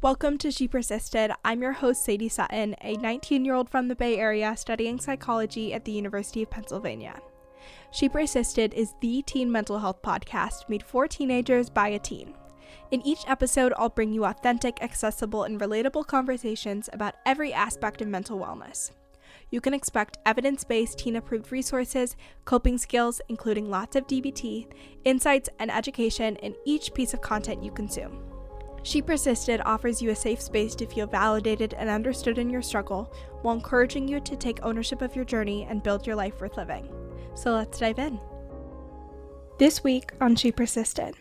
Welcome to She Persisted. I'm your host, Sadie Sutton, a 19-year-old from the Bay Area studying psychology at the University of Pennsylvania. She Persisted is the teen mental health podcast made for teenagers by a teen. In each episode, I'll bring you authentic, accessible, and relatable conversations about every aspect of mental wellness. You can expect evidence-based teen-approved resources, coping skills, including lots of DBT, insights, and education in each piece of content you consume. She Persisted offers you a safe space to feel validated and understood in your struggle, while encouraging you to take ownership of your journey and build your life worth living. So let's dive in. This week on She Persisted.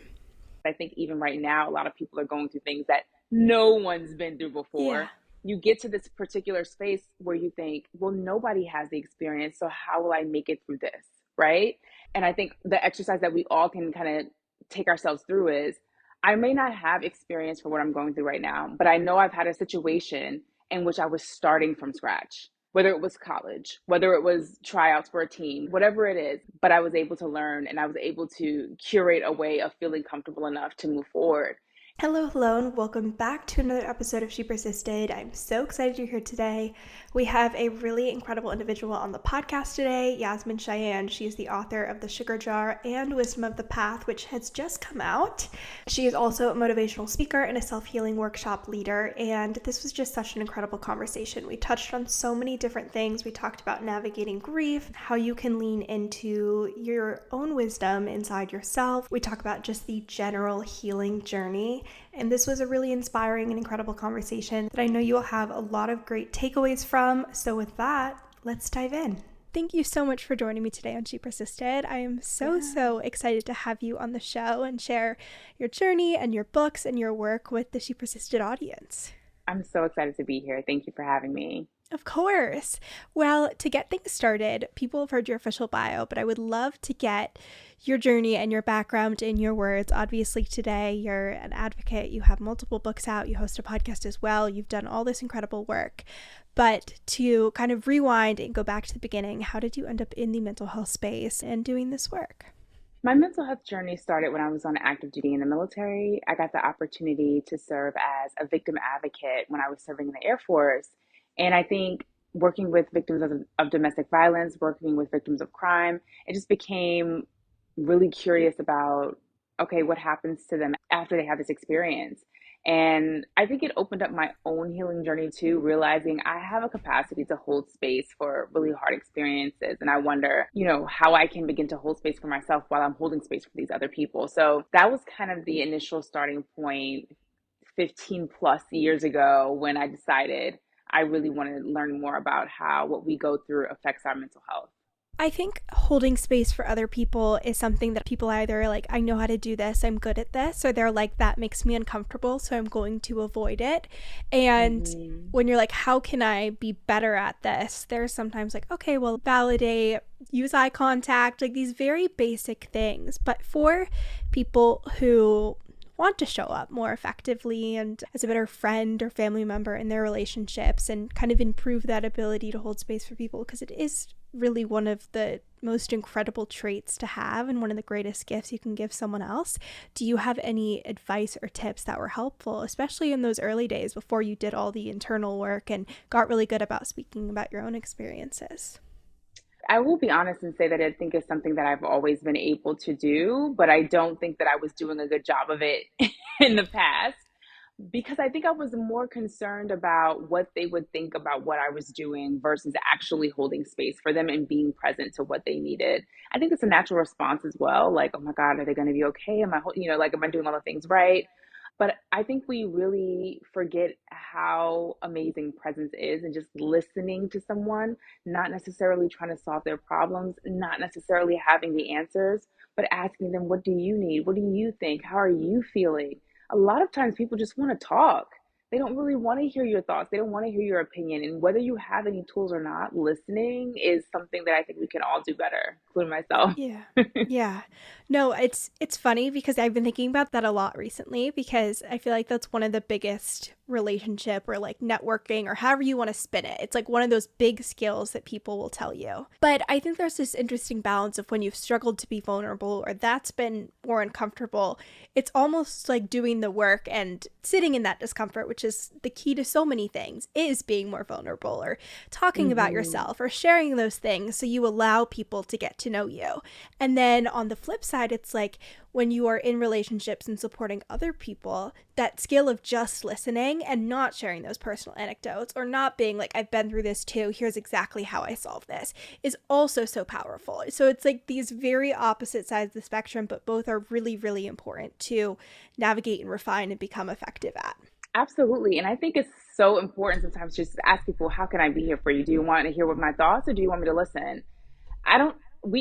I think even right now, a lot of people are going through things that no one's been through before. Yeah. You get to this particular space where you think, well, nobody has the experience, so how will I make it through this, right? And I think the exercise that we all can kind of take ourselves through is, I may not have experience for what I'm going through right now, but I know I've had a situation in which I was starting from scratch, whether it was college, whether it was tryouts for a team, whatever it is, but I was able to learn and I was able to curate a way of feeling comfortable enough to move forward. Hello, and welcome back to another episode of She Persisted. I'm so excited you're here today. We have a really incredible individual on the podcast today, Yasmine Cheyenne. She is the author of The Sugar Jar and Wisdom of the Path, which has just come out. She is also a motivational speaker and a self-healing workshop leader, and this was just such an incredible conversation. We touched on so many different things. We talked about navigating grief, how you can lean into your own wisdom inside yourself. We talk about just the general healing journey. And this was a really inspiring and incredible conversation that I know you'll have a lot of great takeaways from. So with that, let's dive in. Thank you so much for joining me today on She Persisted. I am so excited to have you on the show and share your journey and your books and your work with the She Persisted audience. I'm so excited to be here. Thank you for having me. Of course. Well, to get things started, people have heard your official bio, but I would love to get your journey and your background in your words. Obviously, today you're an advocate. You have multiple books out. You host a podcast as well. You've done all this incredible work. But to kind of rewind and go back to the beginning, how did you end up in the mental health space and doing this work? My mental health journey started when I was on active duty in the military. I got the opportunity to serve as a victim advocate when I was serving in the Air Force. And I think working with victims of domestic violence, working with victims of crime, it just became really curious about, okay, what happens to them after they have this experience? And I think it opened up my own healing journey too, realizing I have a capacity to hold space for really hard experiences. And I wonder, how I can begin to hold space for myself while I'm holding space for these other people. So that was kind of the initial starting point 15 plus years ago when I decided I really wanted to learn more about how what we go through affects our mental health. I think holding space for other people is something that people either are like, I know how to do this, I'm good at this, or they're like, that makes me uncomfortable, so I'm going to avoid it. And when you're like, how can I be better at this? There's sometimes like, okay, well, validate, use eye contact, like these very basic things. But for people who want to show up more effectively and as a better friend or family member in their relationships and kind of improve that ability to hold space for people, because it is really one of the most incredible traits to have and one of the greatest gifts you can give someone else. Do you have any advice or tips that were helpful, especially in those early days before you did all the internal work and got really good about speaking about your own experiences? I will be honest and say that I think it's something that I've always been able to do, but I don't think that I was doing a good job of it in the past, because I think I was more concerned about what they would think about what I was doing versus actually holding space for them and being present to what they needed. I think it's a natural response as well. Like, oh my God, are they going to be okay? Am I doing all the things right? But I think we really forget how amazing presence is and just listening to someone, not necessarily trying to solve their problems, not necessarily having the answers, but asking them, what do you need? What do you think? How are you feeling? A lot of times people just want to talk. They don't really want to hear your thoughts. They don't want to hear your opinion. And whether you have any tools or not, listening is something that I think we can all do better, including myself. Yeah. No, it's funny because I've been thinking about that a lot recently, because I feel like that's one of the biggest relationship or like networking or however you want to spin it. It's like one of those big skills that people will tell you. But I think there's this interesting balance of when you've struggled to be vulnerable or that's been more uncomfortable, it's almost like doing the work and sitting in that discomfort, which which is the key to so many things, is being more vulnerable or talking about Mm-hmm. yourself or sharing those things so you allow people to get to know you. And then on the flip side, it's like when you are in relationships and supporting other people, that skill of just listening and not sharing those personal anecdotes or not being like, I've been through this too, here's exactly how I solve this, is also so powerful. So it's like these very opposite sides of the spectrum, but both are really, really important to navigate and refine and become effective at. Absolutely. And I think it's so important sometimes just to ask people, how can I be here for you? Do you want to hear what my thoughts or do you want me to listen? I don't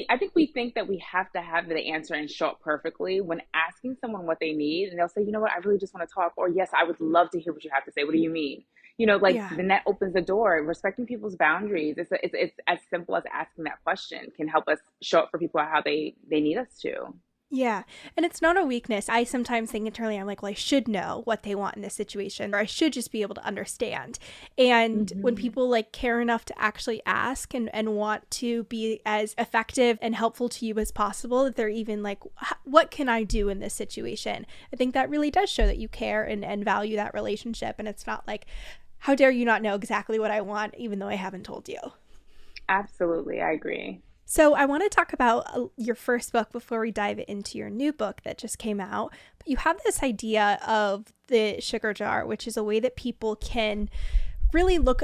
I think we think that we have to have the answer and show up perfectly when asking someone what they need and they'll say, you know what, I really just want to talk, or yes, I would love to hear what you have to say. What do you mean? Like Yeah. then that opens the door. Respecting people's boundaries. It's as simple as asking that question can help us show up for people how they need us to. Yeah. And it's not a weakness. I sometimes think internally, I'm like, well, I should know what they want in this situation, or I should just be able to understand. And when Hmm. people like care enough to actually ask and want to be as effective and helpful to you as possible, that they're even like, what can I do in this situation? I think that really does show that you care and value that relationship. And it's not like, how dare you not know exactly what I want, even though I haven't told you. Absolutely, I agree. So I want to talk about your first book before we dive into your new book that just came out. But you have this idea of the sugar jar, which is a way that people can really look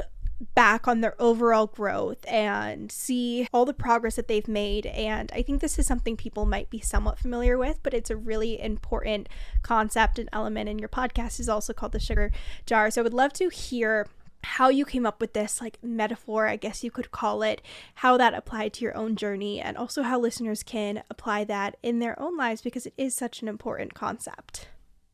back on their overall growth and see all the progress that they've made. And I think this is something people might be somewhat familiar with, but it's a really important concept and element. And your podcast is also called the sugar jar. So I would love to hear how you came up with this like metaphor, I guess you could call it, how that applied to your own journey, and also how listeners can apply that in their own lives because it is such an important concept.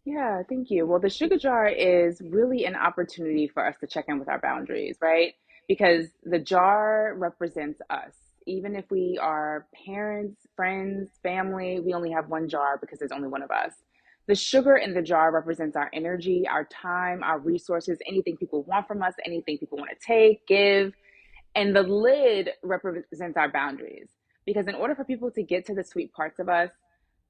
Yeah, thank you. Well, the sugar jar is really an opportunity for us to check in with our boundaries, right? Because the jar represents us. Even if we are parents, friends, family, we only have one jar because there's only one of us. The sugar in the jar represents our energy, our time, our resources, anything people want from us, anything people want to take, give. And the lid represents our boundaries. Because in order for people to get to the sweet parts of us,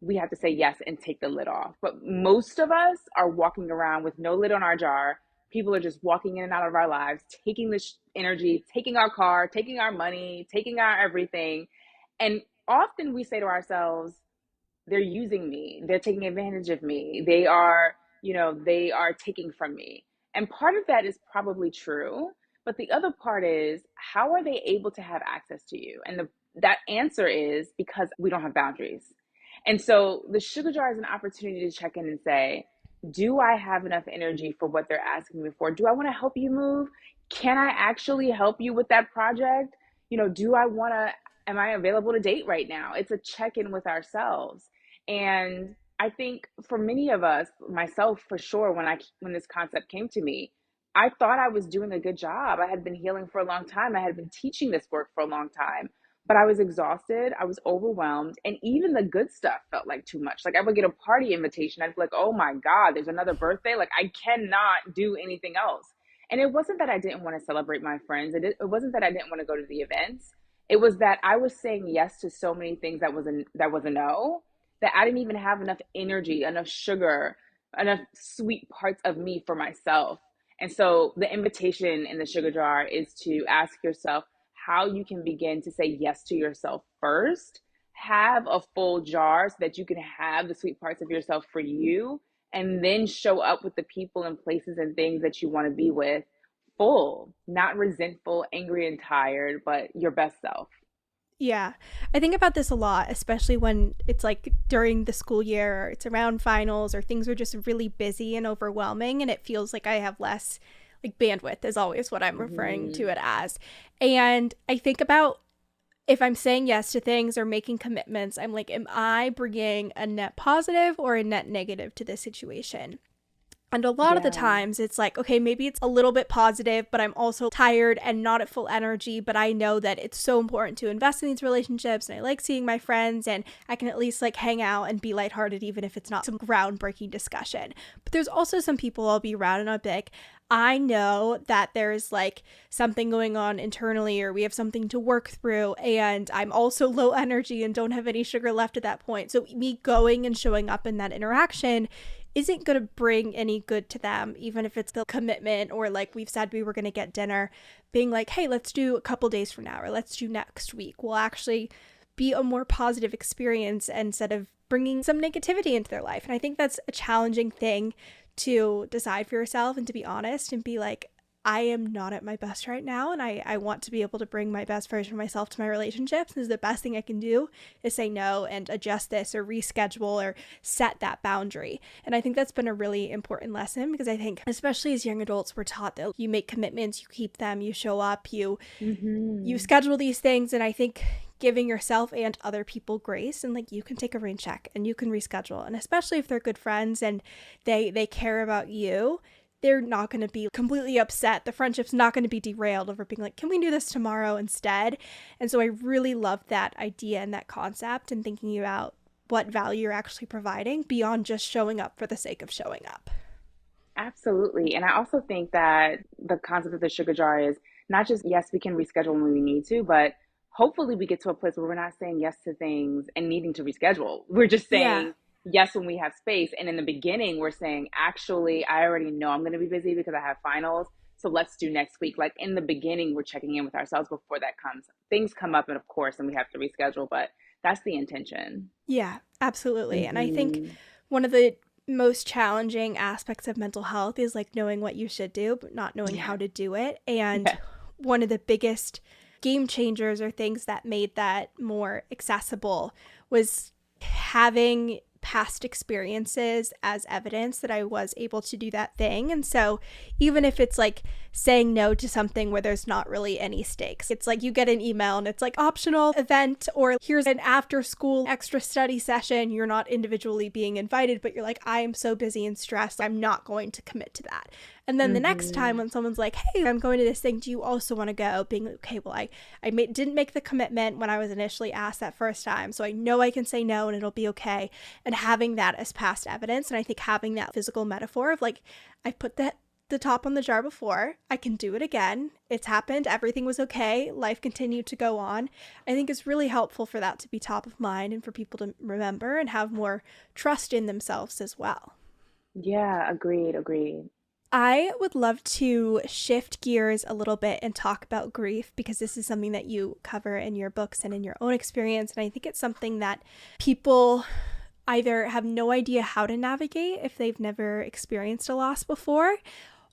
we have to say yes and take the lid off. But most of us are walking around with no lid on our jar. People are just walking in and out of our lives, taking this energy, taking our car, taking our money, taking our everything. And often we say to ourselves, they're using me, they're taking advantage of me, they are taking from me. And part of that is probably true, but the other part is, how are they able to have access to you? And that answer is because we don't have boundaries. And so the sugar jar is an opportunity to check in and say, do I have enough energy for what they're asking me for? Do I want to help you move? Can I actually help you with that project? Do I want to, am I available to date right now? It's a check in with ourselves. And I think for many of us, myself for sure, when this concept came to me, I thought I was doing a good job. I had been healing for a long time. I had been teaching this work for a long time, but I was exhausted. I was overwhelmed, and even the good stuff felt like too much. Like I would get a party invitation, I'd be like, "Oh my God, there's another birthday! Like I cannot do anything else." And it wasn't that I didn't want to celebrate my friends. It wasn't that I didn't want to go to the events. It was that I was saying yes to so many things that was a no, that I didn't even have enough energy, enough sugar, enough sweet parts of me for myself. And so the invitation in the sugar jar is to ask yourself how you can begin to say yes to yourself first. Have a full jar so that you can have the sweet parts of yourself for you, and then show up with the people and places and things that you want to be with full, not resentful, angry, and tired, but your best self. Yeah, I think about this a lot, especially when it's like during the school year or it's around finals or things are just really busy and overwhelming and it feels like I have less like bandwidth is always what I'm referring Mhm. to it as. And I think about if I'm saying yes to things or making commitments, I'm like, am I bringing a net positive or a net negative to this situation? And a lot of the Yeah. times it's like, okay, maybe it's a little bit positive, but I'm also tired and not at full energy. But I know that it's so important to invest in these relationships and I like seeing my friends and I can at least like hang out and be lighthearted, even if it's not some groundbreaking discussion. But there's also some people I'll be around and I'll be like, I know that there's like something going on internally or we have something to work through and I'm also low energy and don't have any sugar left at that point. So me going and showing up in that interaction isn't going to bring any good to them, even if it's the commitment or like we've said we were going to get dinner, being like, hey, let's do a couple days from now or let's do next week, will actually be a more positive experience instead of bringing some negativity into their life. And I think that's a challenging thing to decide for yourself and to be honest and be like, I am not at my best right now, and I want to be able to bring my best version of myself to my relationships. This is the best thing I can do is say no and adjust this or reschedule or set that boundary. And I think that's been a really important lesson because I think, especially as young adults, we're taught that you make commitments, you keep them, you show up, you schedule these things. And I think giving yourself and other people grace and like you can take a rain check and you can reschedule. And especially if they're good friends and they care about you, they're not going to be completely upset. The friendship's not going to be derailed over being like, can we do this tomorrow instead? And so I really love that idea and that concept and thinking about what value you're actually providing beyond just showing up for the sake of showing up. Absolutely. And I also think that the concept of the sugar jar is not just, yes, we can reschedule when we need to, but hopefully we get to a place where we're not saying yes to things and needing to reschedule. We're just Yeah. saying yes when we have space. And in the beginning, we're saying, actually, I already know I'm going to be busy because I have finals. So let's do next week. Like in the beginning, we're checking in with ourselves before that comes. Things come up, and of course, and we have to reschedule, but that's the intention. Yeah, absolutely. And I think Hmm. one of the most challenging aspects of mental health is like knowing what you should do, but not knowing Yeah. how to do it. And Yeah. one of the biggest game changers or things that made that more accessible was having past experiences as evidence that I was able to do that thing. And so even if it's like saying no to something where there's not really any stakes, it's like you get an email and it's like optional event or here's an after school extra study session. You're not individually being invited, but you're like, I am so busy and stressed, I'm not going to commit to that. And then the next time Hmm. when someone's like, hey, I'm going to this thing, do you also want to go? Being like, okay, well, didn't make the commitment when I was initially asked that first time. So I know I can say no and it'll be okay. And having that as past evidence. And I think having that physical metaphor of like, I put the top on the jar before, I can do it again. It's happened. Everything was okay. Life continued to go on. I think it's really helpful for that to be top of mind and for people to remember and have more trust in themselves as well. Yeah, agreed, agreed. I would love to shift gears a little bit and talk about grief because this is something that you cover in your books and in your own experience. And I think it's something that people either have no idea how to navigate if they've never experienced a loss before,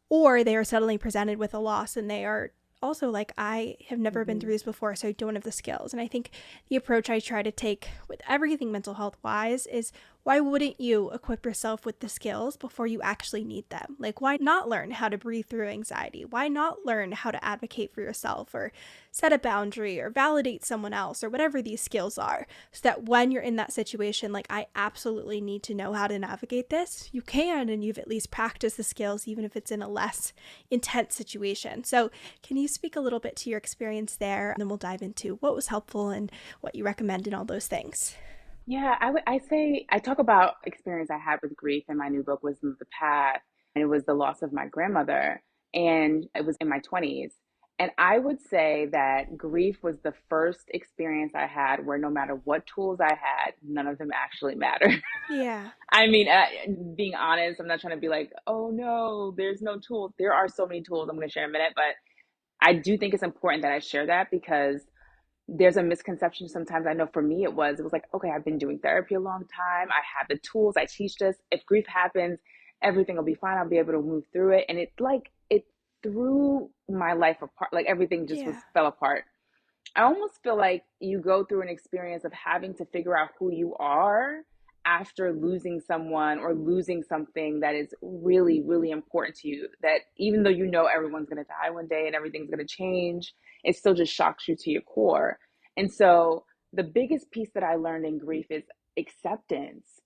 or they are suddenly presented with a loss and they are also like, I have never been Hmm. through this before, so I don't have the skills. And I think the approach I try to take with everything mental health wise is why wouldn't you equip yourself with the skills before you actually need them? Like, why not learn how to breathe through anxiety? Why not learn how to advocate for yourself or set a boundary or validate someone else or whatever these skills are, so that when you're in that situation, like, I absolutely need to know how to navigate this, you can, and you've at least practiced the skills, even if it's in a less intense situation. So can you speak a little bit to your experience there? And then we'll dive into what was helpful and what you recommend and all those things. Yeah, I say I talk about experience I had with grief in my new book, Wisdom of the Path, and it was the loss of my grandmother, and it was in my 20s. And I would say that grief was the first experience I had where no matter what tools I had, none of them actually mattered. Yeah. I mean, being honest, I'm not trying to be like, oh no, there's no tools. There are so many tools I'm going to share in a minute, but I do think it's important that I share that because there's a misconception sometimes. I know for me it was like, okay, I've been doing therapy a long time, I have the tools, I teach this, if grief happens, everything will be fine, I'll be able to move through it. And it threw my life apart, like everything just was Yeah. fell apart. I almost feel like you go through an experience of having to figure out who you are after losing someone or losing something that is really, really important to you. That even though you know everyone's going to die one day and everything's going to change, it still just shocks you to your core. And so, the biggest piece that I learned in grief is acceptance.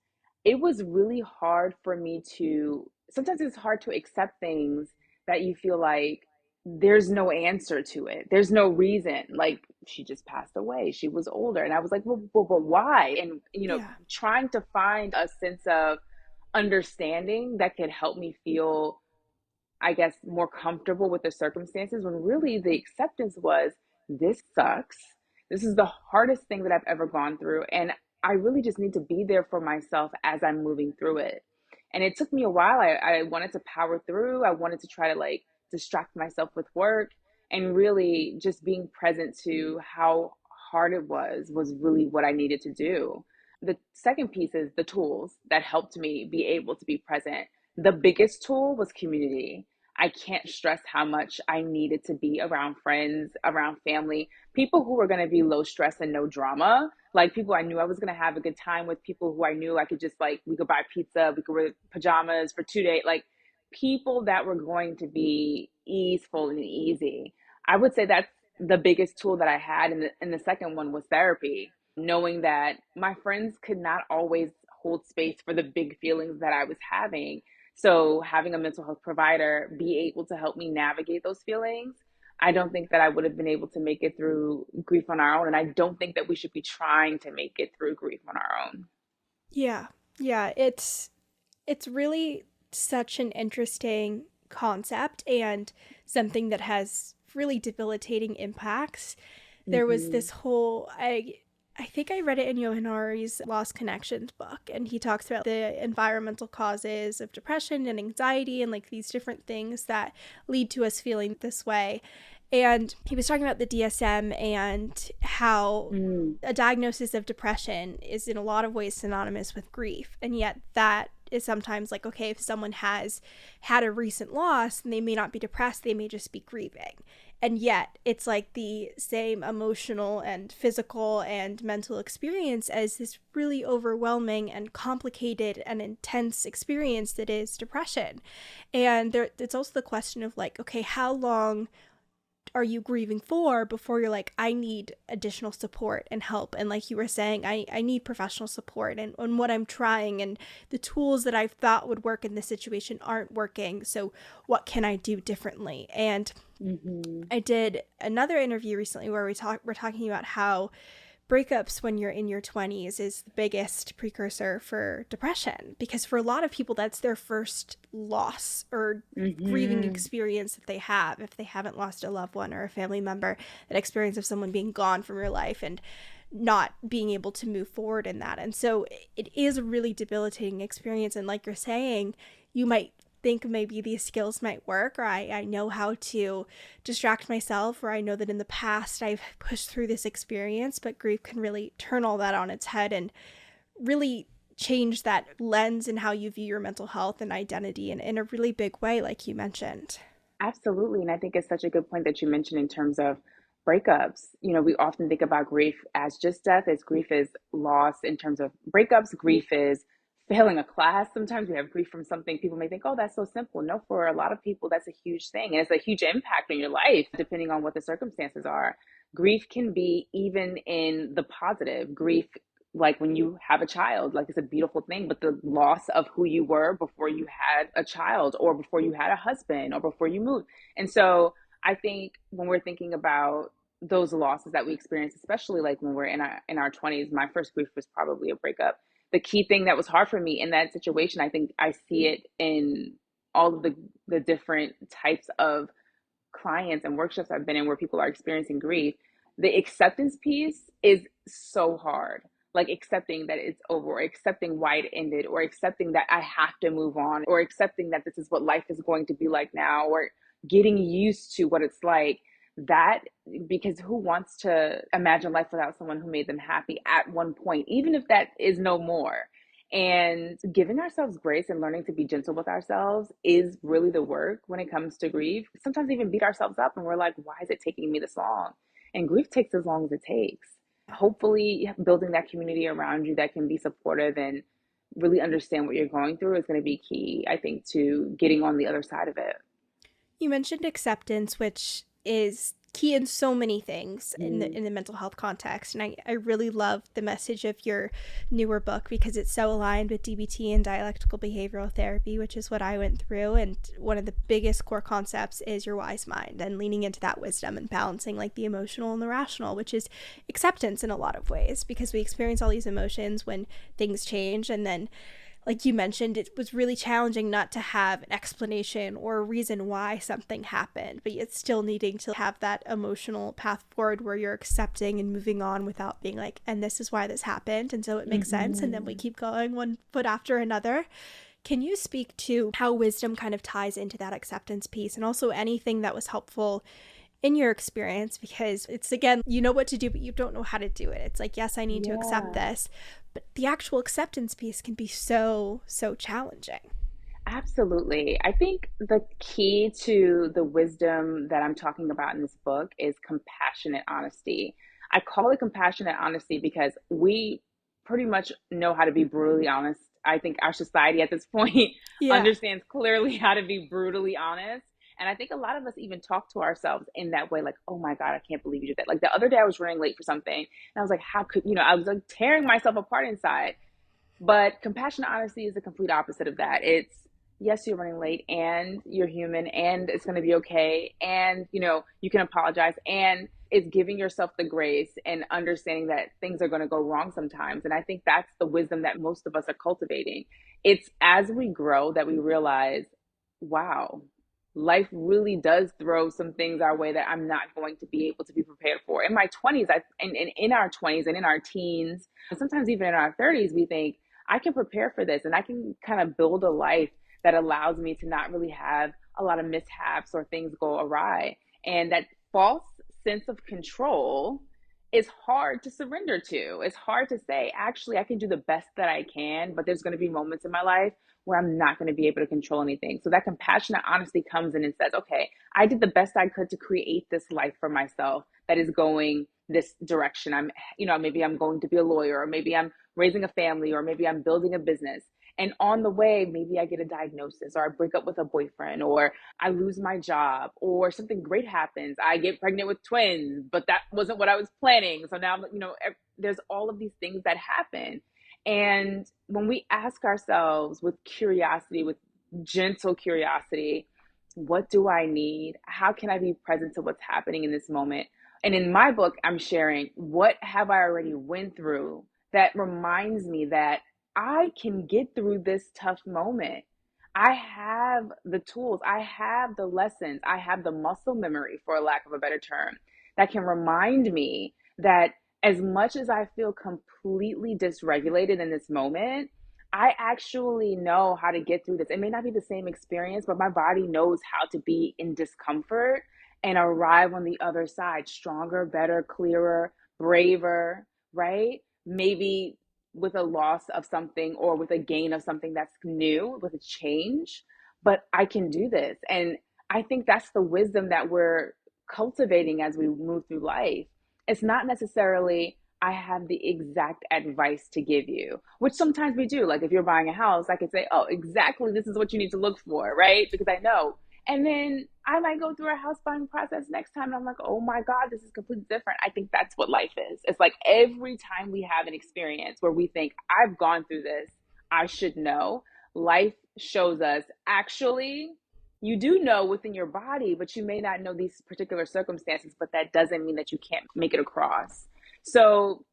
It was really hard for me to, sometimes it's hard to accept things that you feel like there's no answer to it. There's no reason. Like she just passed away. She was older. And I was like, well, but why? And, Yeah. trying to find a sense of understanding that could help me feel, I guess, more comfortable with the circumstances when really the acceptance was this sucks. This is the hardest thing that I've ever gone through. And I really just need to be there for myself as I'm moving through it. And it took me a while. I wanted to power through. I wanted to try to like distract myself with work, and really just being present to how hard it was really what I needed to do. The second piece is the tools that helped me be able to be present. The biggest tool was community. I can't stress how much I needed to be around friends, around family, people who were going to be low stress and no drama, like people I knew I was going to have a good time with, people who I knew I could just like, we could buy pizza, we could wear pajamas for 2 days, like people that were going to be easeful and easy. I would say that's the biggest tool that I had. And the second one was therapy, knowing that my friends could not always hold space for the big feelings that I was having. So having a mental health provider be able to help me navigate those feelings, I don't think that I would have been able to make it through grief on our own. And I don't think that we should be trying to make it through grief on our own. Yeah. Yeah, it's really such an interesting concept and something that has really debilitating impacts. There was Mm-hmm. this whole I think I read it in Yohanari's Lost Connections book, and he talks about the environmental causes of depression and anxiety and like these different things that lead to us feeling this way. And he was talking about the DSM and how Mm. a diagnosis of depression is in a lot of ways synonymous with grief. And yet that is sometimes like, okay, if someone has had a recent loss, then they may not be depressed, they may just be grieving. And yet it's like the same emotional and physical and mental experience as this really overwhelming and complicated and intense experience that is depression. And it's also the question of like, okay, how long are you grieving for before you're like, I need additional support and help? And like you were saying, I need professional support, and what I'm trying and the tools that I thought would work in this situation aren't working. So what can I do differently? And Mm-hmm. I did another interview recently where we're talking about how breakups when you're in your 20s is the biggest precursor for depression, because for a lot of people that's their first loss or grieving Mm-hmm. experience that they have, if they haven't lost a loved one or a family member, that experience of someone being gone from your life and not being able to move forward in that. And so it is a really debilitating experience, and like you're saying, you might think maybe these skills might work, or I know how to distract myself, or I know that in the past I've pushed through this experience, but grief can really turn all that on its head and really change that lens in how you view your mental health and identity in a really big way, like you mentioned. Absolutely. And I think it's such a good point that you mentioned in terms of breakups. You know, we often think about grief as just death, as grief is loss in terms of breakups. Grief is failing a class. Sometimes we have grief from something people may think, oh, that's so simple. No, for a lot of people, that's a huge thing. And it's a huge impact on your life, depending on what the circumstances are. Grief can be even in the positive. Grief, like when you have a child, like it's a beautiful thing, but the loss of who you were before you had a child, or before you had a husband, or before you moved. And so I think when we're thinking about those losses that we experience, especially like when we're in our 20s, my first grief was probably a breakup. The key thing that was hard for me in that situation, I think I see it in all of the different types of clients and workshops I've been in where people are experiencing grief, the acceptance piece is so hard. Like accepting that it's over, or accepting why it ended, or accepting that I have to move on, or accepting that this is what life is going to be like now, or getting used to what it's like. That, because who wants to imagine life without someone who made them happy at one point, even if that is no more? And giving ourselves grace and learning to be gentle with ourselves is really the work when it comes to grief. Sometimes even beat ourselves up and we're like, why is it taking me this long? And grief takes as long as it takes. Hopefully, building that community around you that can be supportive and really understand what you're going through is going to be key, I think, to getting on the other side of it. You mentioned acceptance, which is key in so many things Mm. in the mental health context. And I really love the message of your newer book because it's so aligned with DBT and dialectical behavioral therapy, which is what I went through. And one of the biggest core concepts is your wise mind and leaning into that wisdom and balancing like the emotional and the rational, which is acceptance in a lot of ways, because we experience all these emotions when things change, and then like you mentioned, it was really challenging not to have an explanation or a reason why something happened, but yet still needing to have that emotional path forward where you're accepting and moving on without being like, and this is why this happened, and so it makes sense, and then we Mm-hmm. keep going one foot after another. Can you speak to how wisdom kind of ties into that acceptance piece, and also anything that was helpful in your experience? Because it's, again, you know what to do, but you don't know how to do it. It's like, yes, I need to accept Yeah. this, but the actual acceptance piece can be so, so challenging. Absolutely. I think the key to the wisdom that I'm talking about in this book is compassionate honesty. I call it compassionate honesty because we pretty much know how to be brutally honest. I think our society at this point Yeah. understands clearly how to be brutally honest. And I think a lot of us even talk to ourselves in that way, like, oh my God, I can't believe you did that. Like the other day, I was running late for something, and I was like, how could, I was like tearing myself apart inside. But compassionate honesty is the complete opposite of that. It's yes, you're running late and you're human and it's going to be okay. And, you can apologize, and it's giving yourself the grace and understanding that things are going to go wrong sometimes. And I think that's the wisdom that most of us are cultivating. It's as we grow that we realize, wow, life really does throw some things our way that I'm not going to be able to be prepared for. In my 20s, and in our 20s and in our teens, and sometimes even in our 30s, we think, I can prepare for this and I can kind of build a life that allows me to not really have a lot of mishaps or things go awry. And that false sense of control is hard to surrender to. It's hard to say, actually, I can do the best that I can, but there's going to be moments in my life where I'm not going to be able to control anything. So that compassionate honesty comes in and says, okay, I did the best I could to create this life for myself that is going this direction. Maybe I'm going to be a lawyer, or maybe I'm raising a family, or maybe I'm building a business. And on the way, maybe I get a diagnosis, or I break up with a boyfriend, or I lose my job, or something great happens. I get pregnant with twins, but that wasn't what I was planning. So now, there's all of these things that happen. And when we ask ourselves with curiosity, with gentle curiosity, what do I need? How can I be present to what's happening in this moment? And in my book, I'm sharing what have I already went through that reminds me that I can get through this tough moment. I have the tools, I have the lessons, I have the muscle memory, for lack of a better term, that can remind me that as much as I feel completely dysregulated in this moment, I actually know how to get through this. It may not be the same experience, but my body knows how to be in discomfort and arrive on the other side stronger, better, clearer, braver, right? Maybe with a loss of something or with a gain of something that's new, with a change, but I can do this. And I think that's the wisdom that we're cultivating as we move through life. It's not necessarily, I have the exact advice to give you, which sometimes we do. Like if you're buying a house, I could say, oh, exactly, this is what you need to look for, right? Because I know. And then I might go through a house buying process next time and I'm like, oh my God, this is completely different. I think that's what life is. It's like every time we have an experience where we think, I've gone through this, I should know, life shows us, actually, you do know within your body, but you may not know these particular circumstances, but that doesn't mean that you can't make it across. So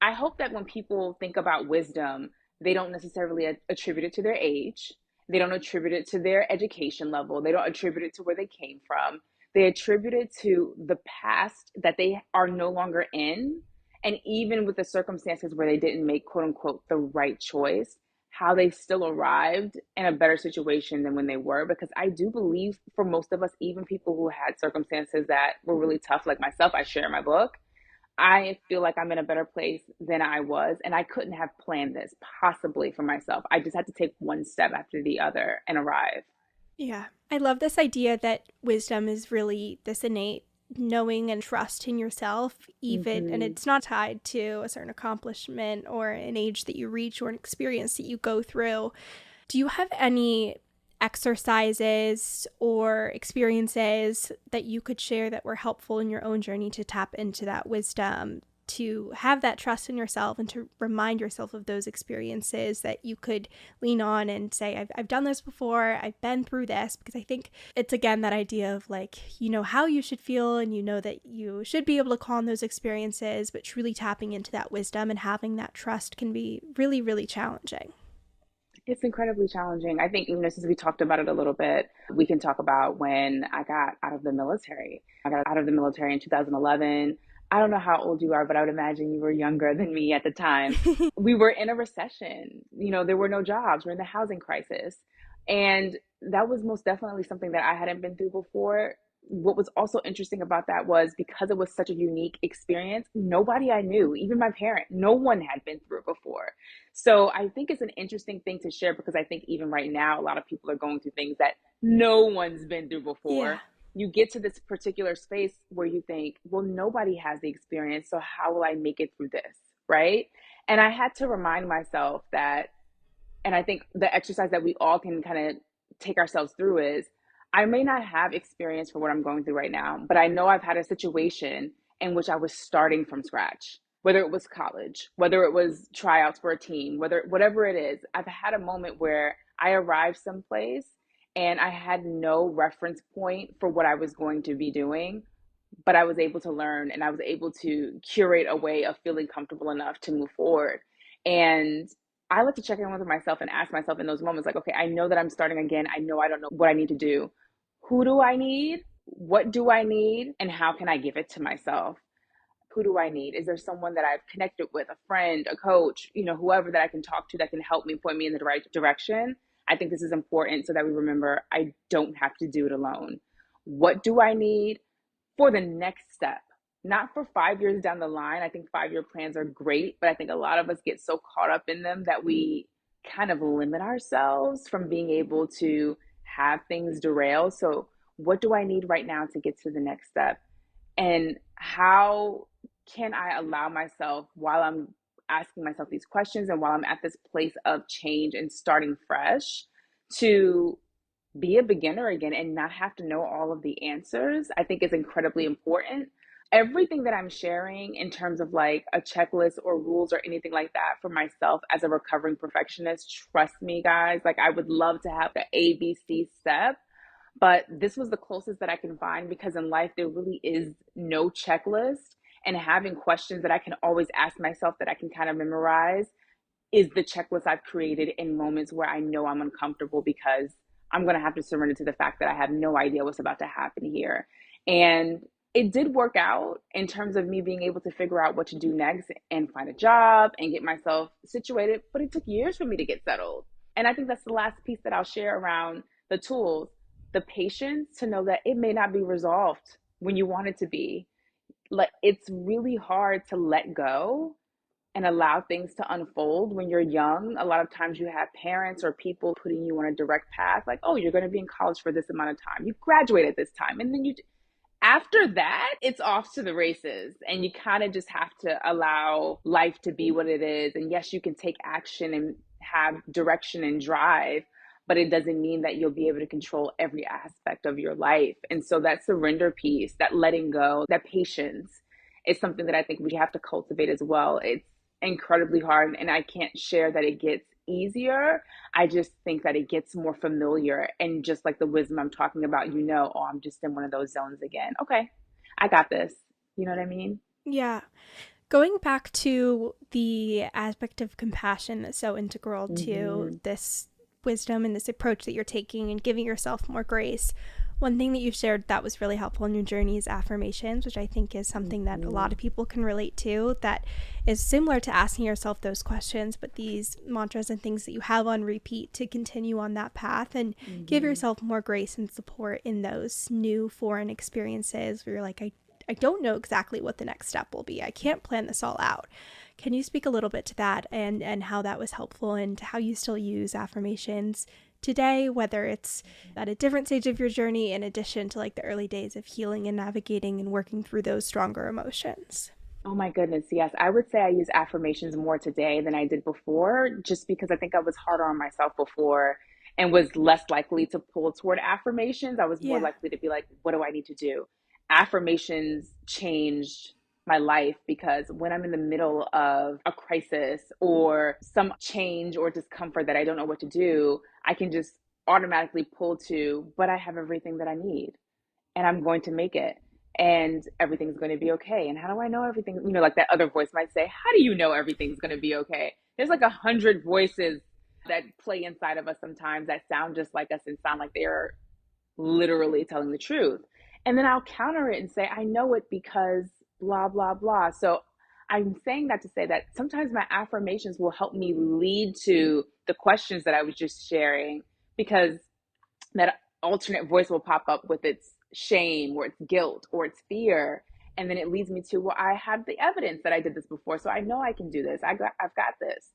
I hope that when people think about wisdom, they don't necessarily attribute it to their age. They don't attribute it to their education level. They don't attribute it to where they came from. They attribute it to the past that they are no longer in. And even with the circumstances where they didn't make, quote unquote, the right choice, how they still arrived in a better situation than when they were. Because I do believe for most of us, even people who had circumstances that were really tough, like myself, I share in my book, I feel like I'm in a better place than I was. And I couldn't have planned this possibly for myself. I just had to take one step after the other and arrive. Yeah. I love this idea that wisdom is really this innate knowing and trust in yourself, even, and Mm-hmm. it's not tied to a certain accomplishment or an age that you reach or an experience that you go through. Do you have any exercises or experiences that you could share that were helpful in your own journey to tap into that wisdom, to have that trust in yourself, and to remind yourself of those experiences that you could lean on and say, I've done this before, I've been through this? Because I think it's, again, that idea of like, you know how you should feel and you know that you should be able to call on those experiences, but truly tapping into that wisdom and having that trust can be really, really challenging. It's incredibly challenging. I think, since we talked about it a little bit, we can talk about when I got out of the military. I got out of the military in 2011. I don't know how old you are, but I would imagine you were younger than me at the time. We were in a recession. There were no jobs. We're in the housing crisis. And that was most definitely something that I hadn't been through before. What was also interesting about that was because it was such a unique experience, nobody I knew, even my parent, no one had been through it before. So I think it's an interesting thing to share because I think even right now, a lot of people are going through things that no one's been through Yeah. before. You get to this particular space where you think, well, nobody has the experience, so how will I make it through this? Right. And I had to remind myself that, and I think the exercise that we all can kind of take ourselves through is I may not have experience for what I'm going through right now, but I know I've had a situation in which I was starting from scratch, whether it was college, whether it was tryouts for a team, whatever it is. I've had a moment where I arrived someplace and I had no reference point for what I was going to be doing, but I was able to learn and I was able to curate a way of feeling comfortable enough to move forward. And I like to check in with myself and ask myself in those moments, like, okay, I know that I'm starting again. I know I don't know what I need to do. Who do I need? What do I need? And how can I give it to myself? Who do I need? Is there someone that I've connected with, a friend, a coach, whoever that I can talk to that can help me point me in the right direction? I think this is important so that we remember I don't have to do it alone. What do I need for the next step? Not for 5 years down the line. I think 5 year plans are great, but I think a lot of us get so caught up in them that we kind of limit ourselves from being able to have things derail. So, what do I need right now to get to the next step? And how can I allow myself, while I'm asking myself these questions and while I'm at this place of change and starting fresh, to be a beginner again and not have to know all of the answers, I think is incredibly important. Everything that I'm sharing in terms of like a checklist or rules or anything like that for myself as a recovering perfectionist, trust me, guys, like I would love to have the ABC step, but this was the closest that I can find because in life there really is no checklist. And having questions that I can always ask myself that I can kind of memorize is the checklist I've created in moments where I know I'm uncomfortable because I'm going to have to surrender to the fact that I have no idea what's about to happen here. And it did work out in terms of me being able to figure out what to do next and find a job and get myself situated. But it took years for me to get settled. And I think that's the last piece that I'll share around the tools, the patience to know that it may not be resolved when you want it to be. Like it's really hard to let go and allow things to unfold when you're young. A lot of times you have parents or people putting you on a direct path, like, oh, you're going to be in college for this amount of time. You graduate at this time. And then after that, it's off to the races. And you kind of just have to allow life to be what it is. And yes, you can take action and have direction and drive, but it doesn't mean that you'll be able to control every aspect of your life. And so that surrender piece, that letting go, that patience is something that I think we have to cultivate as well. It's incredibly hard, and I can't share that it gets easier. I just think that it gets more familiar. And just like the wisdom I'm talking about, oh, I'm just in one of those zones again. Okay, I got this. You know what I mean? Yeah. Going back to the aspect of compassion that's so integral to Mm-hmm. this wisdom and this approach that you're taking and giving yourself more grace, one thing that you shared that was really helpful in your journey is affirmations, which I think is something that a Mm-hmm. lot of people can relate to, that is similar to asking yourself those questions, but these mantras and things that you have on repeat to continue on that path and give Mm-hmm. yourself more grace and support in those new foreign experiences where you're like, I don't know exactly what the next step will be. I can't plan this all out. Can you speak a little bit to that and how that was helpful and how you still use affirmations today, whether it's at a different stage of your journey in addition to like the early days of healing and navigating and working through those stronger emotions? Oh my goodness, yes. I would say I use affirmations more today than I did before, just because I think I was harder on myself before and was less likely to pull toward affirmations. I was more Yeah. likely to be like, what do I need to do? Affirmations changed my life because when I'm in the middle of a crisis or some change or discomfort that I don't know what to do, I can just automatically pull to, but I have everything that I need and I'm going to make it and everything's going to be okay. And how do I know everything? Like that other voice might say, how do you know everything's going to be okay? There's like 100 voices that play inside of us sometimes that sound just like us and sound like they're literally telling the truth. And then I'll counter it and say, I know it because blah, blah, blah. So I'm saying that to say that sometimes my affirmations will help me lead to the questions that I was just sharing, because that alternate voice will pop up with its shame or its guilt or its fear. And then it leads me to, well, I have the evidence that I did this before. So I know I can do this. I've got this.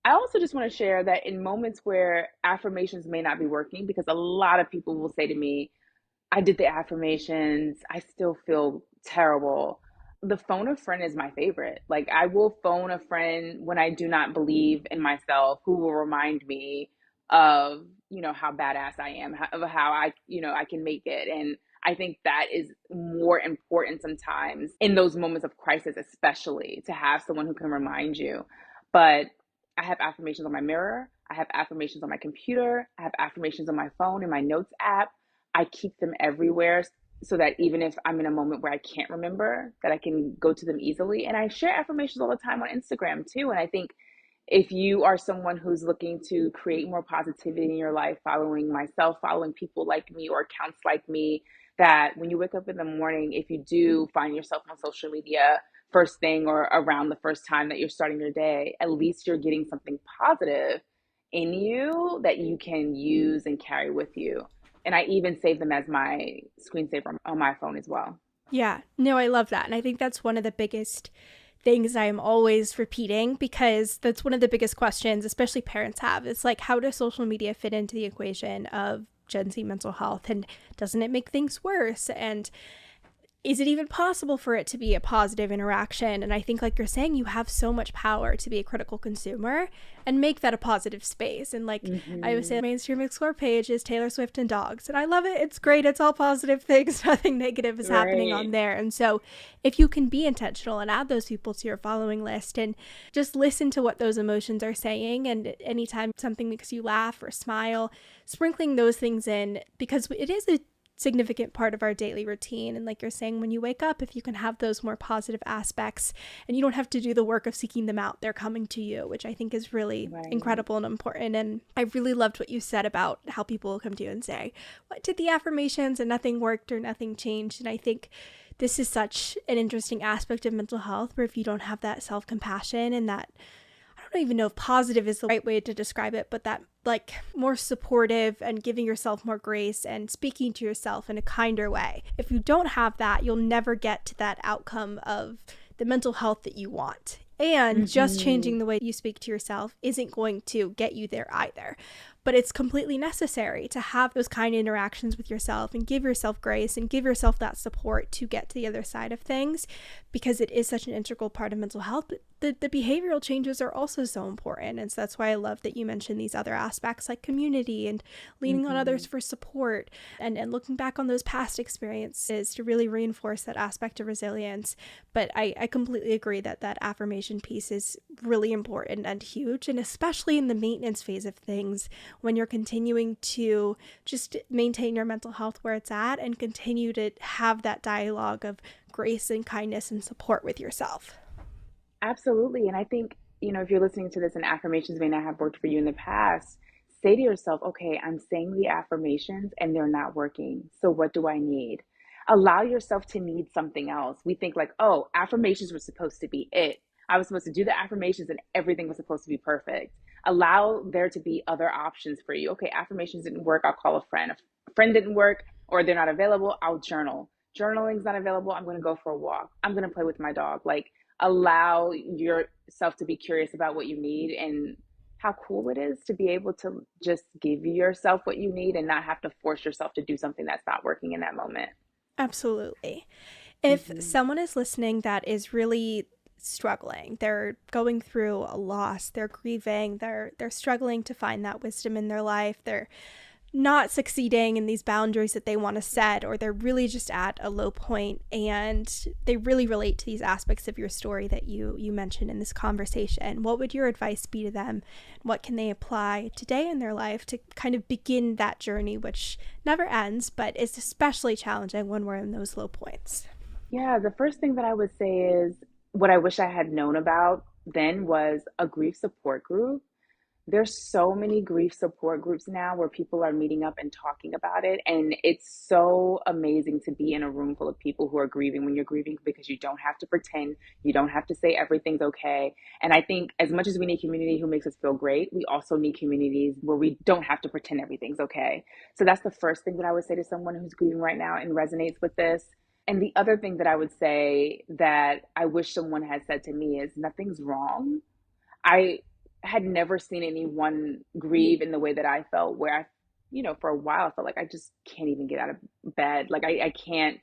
I also just want to share that in moments where affirmations may not be working, because a lot of people will say to me, I did the affirmations. I still feel terrible. The phone a friend is my favorite. Like, I will phone a friend when I do not believe in myself, who will remind me of, how badass I am, of how I can make it. And I think that is more important sometimes in those moments of crisis, especially to have someone who can remind you. But I have affirmations on my mirror. I have affirmations on my computer. I have affirmations on my phone in my notes app. I keep them everywhere so that even if I'm in a moment where I can't remember, that I can go to them easily. And I share affirmations all the time on Instagram too. And I think if you are someone who's looking to create more positivity in your life, following myself, following people like me or accounts like me, that when you wake up in the morning, if you do find yourself on social media first thing or around the first time that you're starting your day, at least you're getting something positive in you that you can use and carry with you. And I even save them as my screensaver on my phone as well. Yeah, no, I love that. And I think that's one of the biggest things I'm always repeating, because that's one of the biggest questions, especially parents have. It's like, how does social media fit into the equation of Gen Z mental health? And doesn't it make things worse? And is it even possible for it to be a positive interaction? And I think, like you're saying, you have so much power to be a critical consumer and make that a positive space. And like I would say, the mainstream explore page is Taylor Swift and dogs. And I love it. It's great. It's all positive things. Nothing negative is happening on there. And so if you can be intentional and add those people to your following list and just listen to what those emotions are saying, and anytime something makes you laugh or smile, sprinkling those things in, because it is a significant part of our daily routine. And like you're saying, when you wake up, if you can have those more positive aspects and you don't have to do the work of seeking them out, they're coming to you, which I think is really incredible and important. And I really loved what you said about how people will come to you and say, what did the affirmations and nothing worked or nothing changed? And I think this is such an interesting aspect of mental health, where if you don't have that self-compassion and that, I don't even know if positive is the right way to describe it, but that like more supportive and giving yourself more grace and speaking to yourself in a kinder way. If you don't have that, you'll never get to that outcome of the mental health that you want. And just changing the way you speak to yourself isn't going to get you there either. But it's completely necessary to have those kind of interactions with yourself and give yourself grace and give yourself that support to get to the other side of things, because it is such an integral part of mental health. But the behavioral changes are also so important. And so that's why I love that you mentioned these other aspects like community and leaning on others for support, and looking back on those past experiences to really reinforce that aspect of resilience. But I completely agree that that affirmation piece is really important and huge, and especially in the maintenance phase of things, when you're continuing to just maintain your mental health where it's at and continue to have that dialogue of grace and kindness and support with yourself. Absolutely. And I think, if you're listening to this and affirmations may not have worked for you in the past, say to yourself, okay, I'm saying the affirmations and they're not working. So what do I need? Allow yourself to need something else. We think like, oh, affirmations were supposed to be it. I was supposed to do the affirmations and everything was supposed to be perfect. Allow there to be other options for you. Okay, affirmations didn't work. I'll call a friend. If a friend didn't work or they're not available, I'll journal. Journaling's not available. I'm going to go for a walk. I'm going to play with my dog. Like, allow yourself to be curious about what you need, and how cool it is to be able to just give yourself what you need and not have to force yourself to do something that's not working in that moment. Absolutely. If someone is listening that is really struggling, they're going through a loss, they're grieving, they're struggling to find that wisdom in their life, they're not succeeding in these boundaries that they want to set, or they're really just at a low point and they really relate to these aspects of your story that you mentioned in this conversation, what would your advice be to them? What can they apply today in their life to kind of begin that journey, which never ends, but is especially challenging when we're in those low points? Yeah, the first thing that I would say is, what I wish I had known about then was a grief support group. there's so many grief support groups now where people are meeting up and talking about it. And it's so amazing to be in a room full of people who are grieving when you're grieving, because you don't have to pretend, you don't have to say everything's okay. And I think as much as we need community who makes us feel great, we also need communities where we don't have to pretend everything's okay. So that's the first thing that I would say to someone who's grieving right now and resonates with this. And the other thing that I would say that I wish someone had said to me is nothing's wrong. I had never seen anyone grieve in the way that I felt, where for a while, I felt like I just can't even get out of bed. Like I can't,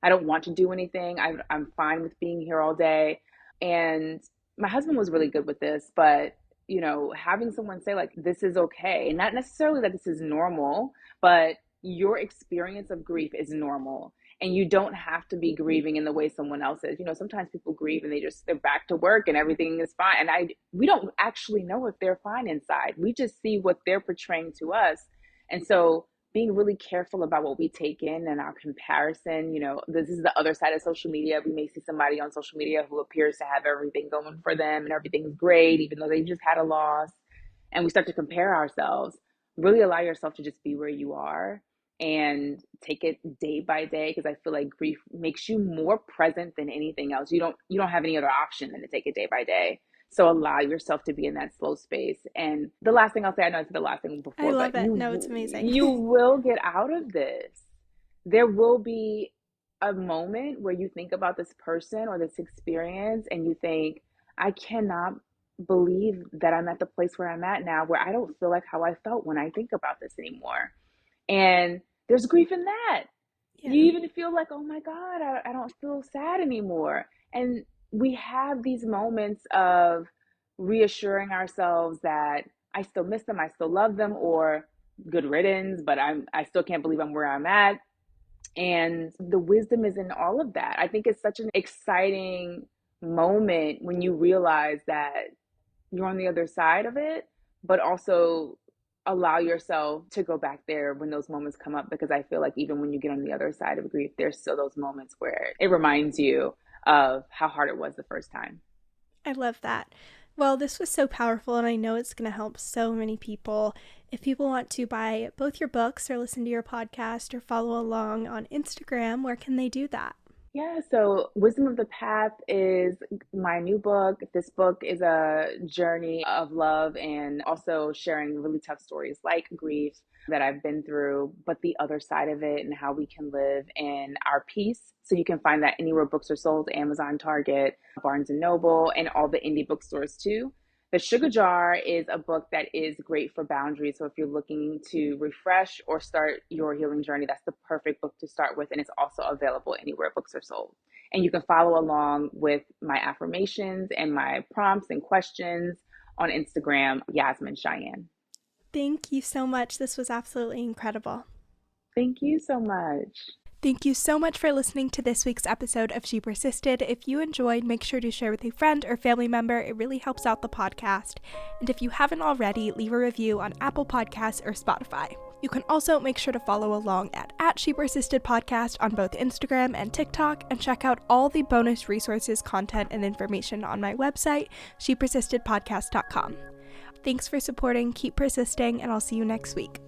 I don't want to do anything. I'm fine with being here all day. And my husband was really good with this, but having someone say like, this is okay, and not necessarily that this is normal, but your experience of grief is normal. And you don't have to be grieving in the way someone else is. Sometimes people grieve and they're back to work and everything is fine. And we don't actually know if they're fine inside. We just see what they're portraying to us. And so being really careful about what we take in and our comparison, this is the other side of social media. We may see somebody on social media who appears to have everything going for them and everything's great, even though they just had a loss. And we start to compare ourselves. Really allow yourself to just be where you are and take it day by day, because I feel like grief makes you more present than anything else. You don't have any other option than to take it day by day. So allow yourself to be in that slow space. And the last thing I'll say, I know it's the last thing before, I love but it. No, it's amazing. You will get out of this. There will be a moment where you think about this person or this experience and you think, I cannot believe that I'm at the place where I'm at now, where I don't feel like how I felt when I think about this anymore. And there's grief in that. Yeah. You even feel like, oh my God, I don't feel sad anymore. And we have these moments of reassuring ourselves that I still miss them, I still love them, or good riddance, but I still can't believe I'm where I'm at. And the wisdom is in all of that. I think it's such an exciting moment when you realize that you're on the other side of it, but also allow yourself to go back there when those moments come up, because I feel like even when you get on the other side of grief, there's still those moments where it reminds you of how hard it was the first time. I love that. Well, this was so powerful, and I know it's going to help so many people. If people want to buy both your books or listen to your podcast or follow along on Instagram, where can they do that? Yeah, so Wisdom of the Path is my new book. This book is a journey of love and also sharing really tough stories like grief that I've been through, but the other side of it and how we can live in our peace. So you can find that anywhere books are sold, Amazon, Target, Barnes and Noble, and all the indie bookstores too. The Sugar Jar is a book that is great for boundaries. So if you're looking to refresh or start your healing journey, that's the perfect book to start with. And it's also available anywhere books are sold. And you can follow along with my affirmations and my prompts and questions on Instagram, Yasmine Cheyenne. Thank you so much. This was absolutely incredible. Thank you so much. Thank you so much for listening to this week's episode of She Persisted. If you enjoyed, make sure to share with a friend or family member. It really helps out the podcast. And if you haven't already, leave a review on Apple Podcasts or Spotify. You can also make sure to follow along at She Persisted Podcast on both Instagram and TikTok, and check out all the bonus resources, content, and information on my website, shepersistedpodcast.com. Thanks for supporting, keep persisting, and I'll see you next week.